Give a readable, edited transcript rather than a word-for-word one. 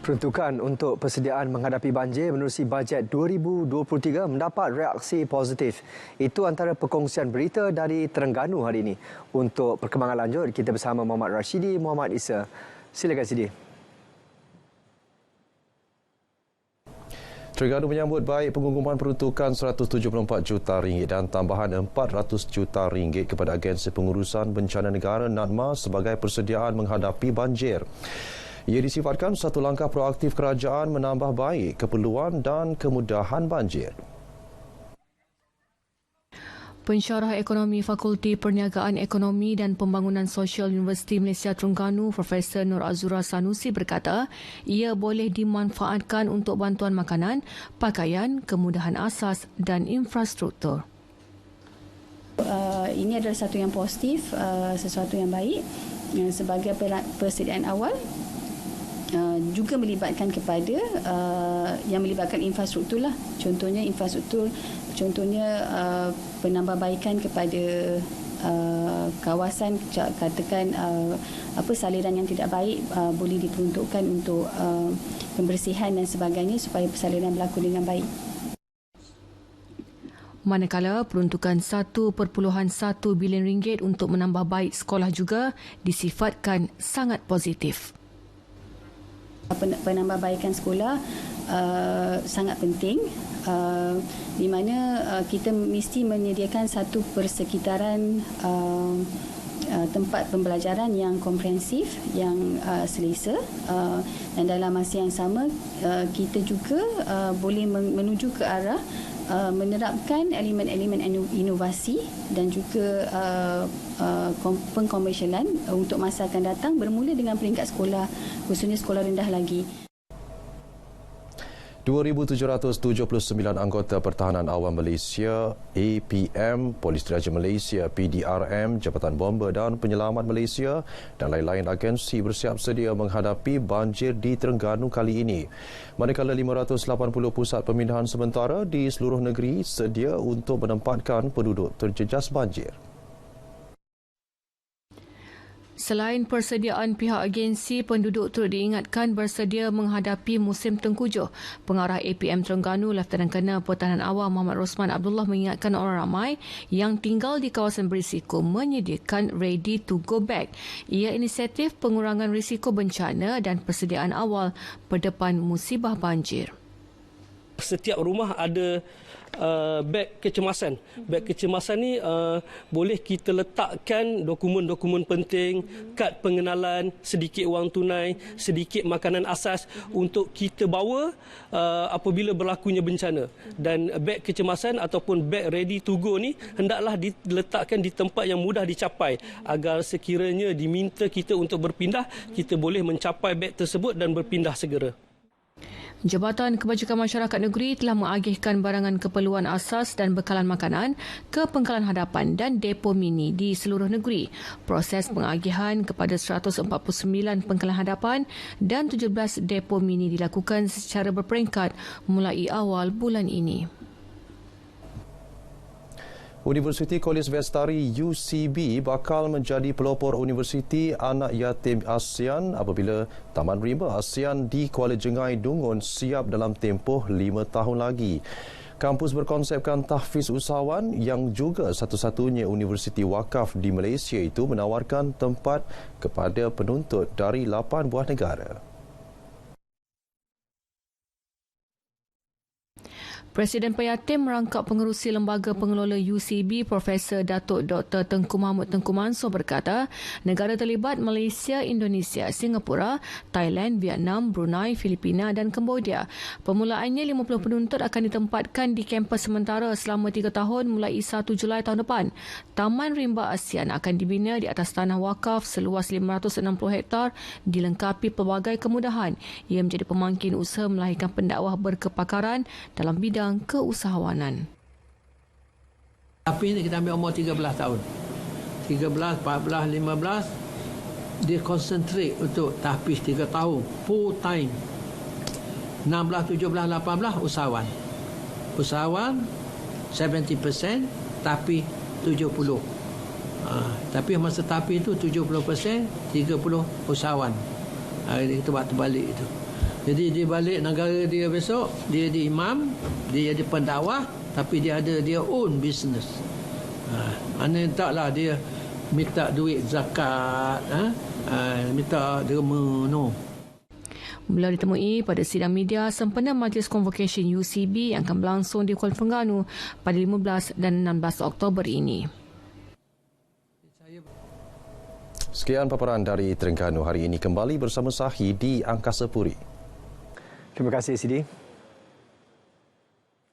Peruntukan untuk persediaan menghadapi banjir menerusi bajet 2023 mendapat reaksi positif. Itu antara perkongsian berita dari Terengganu hari ini. Untuk perkembangan lanjut, kita bersama Muhammad Rashidi, Muhammad Isa. Silakan Sidi. Terengganu menyambut baik pengumuman peruntukan RM174 juta dan tambahan RM400 juta kepada Agensi Pengurusan Bencana Negara NADMA sebagai persediaan menghadapi banjir. Ia disifatkan satu langkah proaktif kerajaan menambah baik keperluan dan kemudahan banjir. Pensyarah Ekonomi Fakulti Perniagaan Ekonomi dan Pembangunan Sosial Universiti Malaysia Terengganu, Profesor Nur Azura Sanusi berkata, ia boleh dimanfaatkan untuk bantuan makanan, pakaian, kemudahan asas dan infrastruktur. Ini adalah satu yang positif, sesuatu yang baik sebagai persediaan awal. Juga melibatkan kepada yang melibatkan infrastruktur lah. Contohnya infrastruktur, penambahbaikan kepada kawasan, katakan saliran yang tidak baik boleh diperuntukkan untuk pembersihan dan sebagainya supaya persaliran berlaku dengan baik. Manakala peruntukan RM1.1 bilion untuk menambah baik sekolah juga disifatkan sangat positif. Penambahbaikan sekolah sangat penting, di mana kita mesti menyediakan satu persekitaran tempat pembelajaran yang komprehensif, yang selesa, dan dalam masa yang sama kita juga boleh menuju ke arah menerapkan elemen-elemen inovasi dan juga pengkomersialan untuk masa akan datang bermula dengan peringkat sekolah, khususnya sekolah rendah lagi. 2,779 anggota Pertahanan Awam Malaysia, APM, Polis Diraja Malaysia, PDRM, Jabatan Bomba dan Penyelamat Malaysia dan lain-lain agensi bersiap sedia menghadapi banjir di Terengganu kali ini. Manakala 580 pusat pemindahan sementara di seluruh negeri sedia untuk menempatkan penduduk terjejas banjir. Selain persediaan, pihak agensi penduduk turut diingatkan bersedia menghadapi musim tengkujuh. Pengarah APM Terengganu, Lieutenant Colonel Pertahanan Awam Muhammad Rosman Abdullah mengingatkan orang ramai yang tinggal di kawasan berisiko menyediakan ready to go bag. Ia inisiatif pengurangan risiko bencana dan persediaan awal berdepan musibah banjir. Setiap rumah ada beg kecemasan. Beg kecemasan ni boleh kita letakkan dokumen-dokumen penting, kad pengenalan, sedikit wang tunai, sedikit makanan asas untuk kita bawa apabila berlakunya bencana. Dan beg kecemasan ataupun beg ready to go ni hendaklah diletakkan di tempat yang mudah dicapai agar sekiranya diminta kita untuk berpindah, kita boleh mencapai beg tersebut dan berpindah segera. Jabatan Kebajikan Masyarakat Negeri telah mengagihkan barangan keperluan asas dan bekalan makanan ke pengkalan hadapan dan depo mini di seluruh negeri. Proses pengagihan kepada 149 pengkalan hadapan dan 17 depo mini dilakukan secara berperingkat mulai awal bulan ini. Universiti College Vestari UCB bakal menjadi pelopor Universiti Anak Yatim ASEAN apabila Taman Rimba ASEAN di Kuala Jengai Dungun siap dalam tempoh 5 tahun lagi. Kampus berkonsepkan tahfiz usahawan yang juga satu-satunya universiti wakaf di Malaysia itu menawarkan tempat kepada penuntut dari 8 buah negara. Presiden Peyatim merangkap pengerusi Lembaga Pengelola UCB, Profesor Datuk Dr. Tengku Mahmud Tengku Mansor berkata, negara terlibat Malaysia, Indonesia, Singapura, Thailand, Vietnam, Brunei, Filipina dan Kemboja. Permulaannya 50 penuntut akan ditempatkan di kampus sementara selama 3 tahun mulai 1 Julai tahun depan. Taman Rimba ASEAN akan dibina di atas tanah wakaf seluas 560 hektar dilengkapi pelbagai kemudahan. Ia menjadi pemangkin usaha melahirkan pendakwah berkepakaran dalam bidang keusahawanan. Tapi ini kita ambil umur 13 tahun. 13, 14, 15 dia concentrate untuk tahfiz 3 tahun full time. 16, 17, 18 usahawan. Usahawan 70% tapi 70. Tapi masa tahfiz itu 70%, 30 usahawan. Kita buat terbalik itu. Jadi dia balik negara dia besok, dia jadi imam, dia jadi pendakwah, tapi dia ada dia own business. Mana taklah dia minta duit zakat, minta derma, no. Beliau ditemui pada sidang media sempena Majlis Convocation UCB yang akan berlangsung di Kuala Terengganu pada 15 dan 16 Oktober ini. Sekian paparan dari Terengganu hari ini, kembali bersama Sahi di Angkasa Puri. Terima kasih, Sidi.